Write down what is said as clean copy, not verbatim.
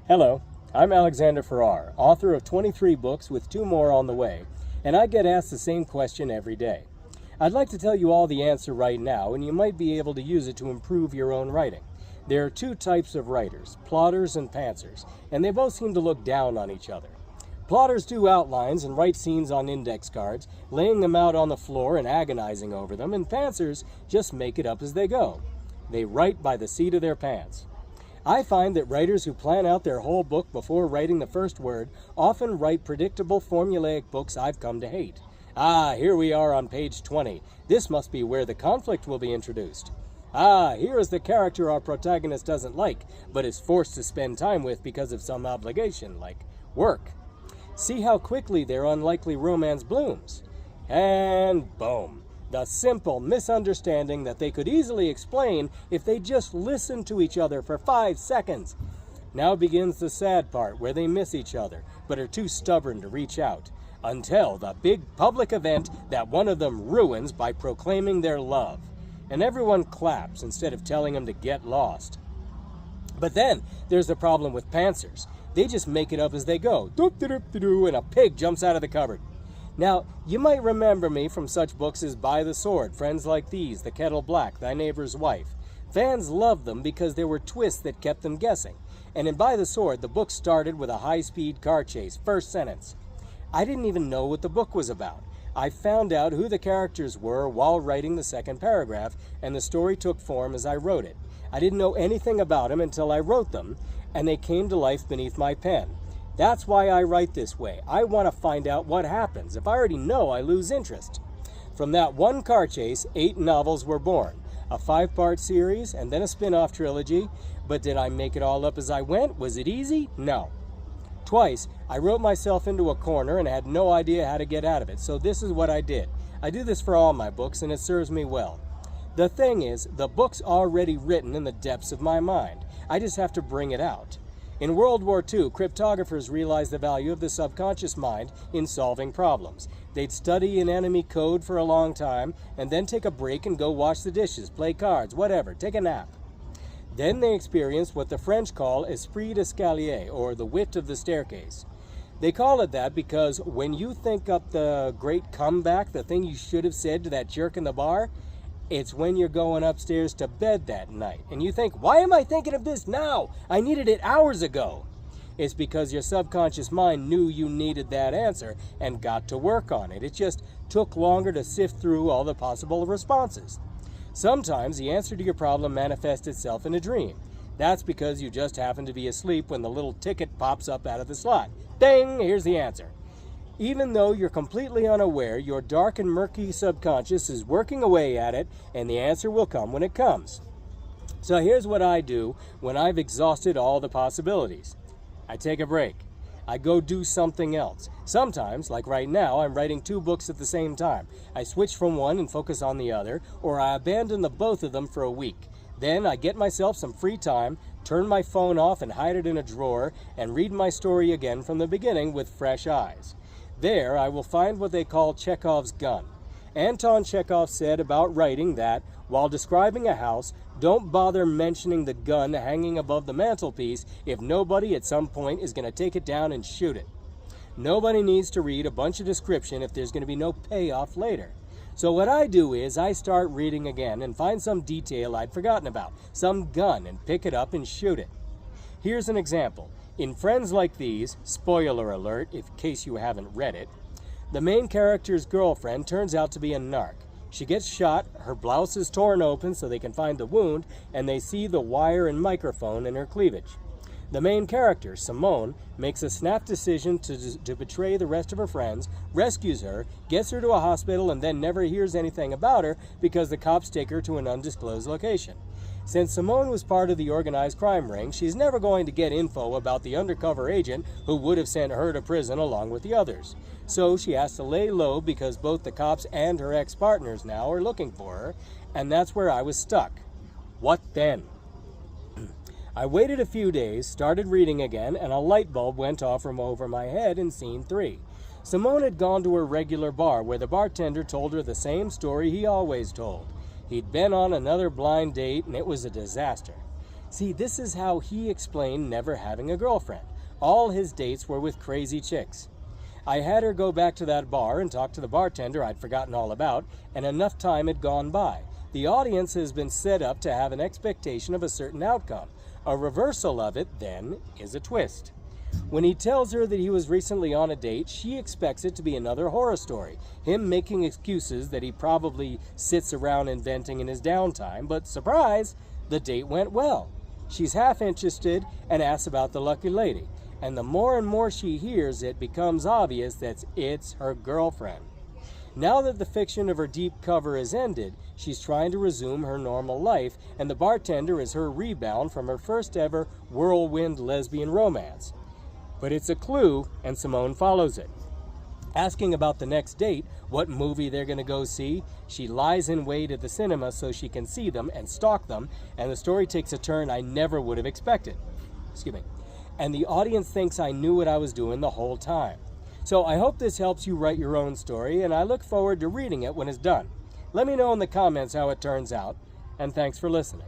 Hello, I'm Alexander Farrar, author of 23 books with 2 more on the way, and I get asked the same question every day. I'd like to tell you all the answer right now, and you might be able to use it to improve your own writing. There are 2 types of writers, plotters and pantsers, and they both seem to look down on each other. Plotters do outlines and write scenes on index cards, laying them out on the floor and agonizing over them, and pantsers just make it up as they go. They write by the seat of their pants. I find that writers who plan out their whole book before writing the first word often write predictable, formulaic books I've come to hate. Here we are on page 20. This must be where the conflict will be introduced. Here is the character our protagonist doesn't like, but is forced to spend time with because of some obligation, like work. See how quickly their unlikely romance blooms. And boom. The simple misunderstanding that they could easily explain if they just listened to each other for 5 seconds. Now begins the sad part where they miss each other, but are too stubborn to reach out, until the big public event that one of them ruins by proclaiming their love. And everyone claps instead of telling them to get lost. But then there's the problem with pantsers. They just make it up as they go, doop-de-doop-de-doo, and a pig jumps out of the cupboard. Now, you might remember me from such books as By the Sword, Friends Like These, The Kettle Black, Thy Neighbor's Wife. Fans loved them because there were twists that kept them guessing. And in By the Sword, the book started with a high-speed car chase, first sentence. I didn't even know what the book was about. I found out who the characters were while writing the second paragraph, and the story took form as I wrote it. I didn't know anything about them until I wrote them, and they came to life beneath my pen. That's why I write this way. I want to find out what happens. If I already know, I lose interest. From that one car chase, 8 novels were born. A 5-part series, and then a spin-off trilogy. But did I make it all up as I went? Was it easy? No. Twice, I wrote myself into a corner and had no idea how to get out of it. So this is what I did. I do this for all my books, and it serves me well. The thing is, the book's already written in the depths of my mind. I just have to bring it out. In World War II, cryptographers realized the value of the subconscious mind in solving problems. They'd study an enemy code for a long time, and then take a break and go wash the dishes, play cards, whatever, take a nap. Then they experienced what the French call esprit d'escalier, or the wit of the staircase. They call it that because when you think up the great comeback, the thing you should have said to that jerk in the bar, it's when you're going upstairs to bed that night, and you think, why am I thinking of this now? I needed it hours ago. It's because your subconscious mind knew you needed that answer and got to work on it. It just took longer to sift through all the possible responses. Sometimes the answer to your problem manifests itself in a dream. That's because you just happen to be asleep when the little ticket pops up out of the slot. Ding! Here's the answer. Even though you're completely unaware, your dark and murky subconscious is working away at it, and the answer will come when it comes. So here's what I do when I've exhausted all the possibilities. I take a break. I go do something else. Sometimes, like right now, I'm writing 2 books at the same time. I switch from one and focus on the other, or I abandon the both of them for a week. Then I get myself some free time, turn my phone off and hide it in a drawer, and read my story again from the beginning with fresh eyes. There, I will find what they call Chekhov's gun. Anton Chekhov said about writing that, while describing a house, don't bother mentioning the gun hanging above the mantelpiece if nobody at some point is going to take it down and shoot it. Nobody needs to read a bunch of description if there's going to be no payoff later. So what I do is I start reading again and find some detail I'd forgotten about, some gun, and pick it up and shoot it. Here's an example. In Friends Like These, spoiler alert in case you haven't read it, the main character's girlfriend turns out to be a narc. She gets shot, her blouse is torn open so they can find the wound, and they see the wire and microphone in her cleavage. The main character, Simone, makes a snap decision to betray the rest of her friends, rescues her, gets her to a hospital, and then never hears anything about her because the cops take her to an undisclosed location. Since Simone was part of the organized crime ring, she's never going to get info about the undercover agent who would have sent her to prison along with the others. So she has to lay low because both the cops and her ex-partners now are looking for her, and that's where I was stuck. What then? I waited a few days, started reading again, and a light bulb went off from over my head in scene 3. Simone had gone to her regular bar where the bartender told her the same story he always told. He'd been on another blind date, and it was a disaster. See, this is how he explained never having a girlfriend. All his dates were with crazy chicks. I had her go back to that bar and talk to the bartender I'd forgotten all about, and enough time had gone by. The audience has been set up to have an expectation of a certain outcome. A reversal of it, then, is a twist. When he tells her that he was recently on a date, she expects it to be another horror story, him making excuses that he probably sits around inventing in his downtime, but surprise, the date went well. She's half interested and asks about the lucky lady, and the more and more she hears, it becomes obvious that it's her girlfriend. Now that the fiction of her deep cover is ended, she's trying to resume her normal life, and the bartender is her rebound from her first ever whirlwind lesbian romance. But it's a clue, and Simone follows it. Asking about the next date, what movie they're going to go see, she lies in wait at the cinema so she can see them and stalk them, and the story takes a turn I never would have expected. And the audience thinks I knew what I was doing the whole time. So I hope this helps you write your own story, and I look forward to reading it when it's done. Let me know in the comments how it turns out, and thanks for listening.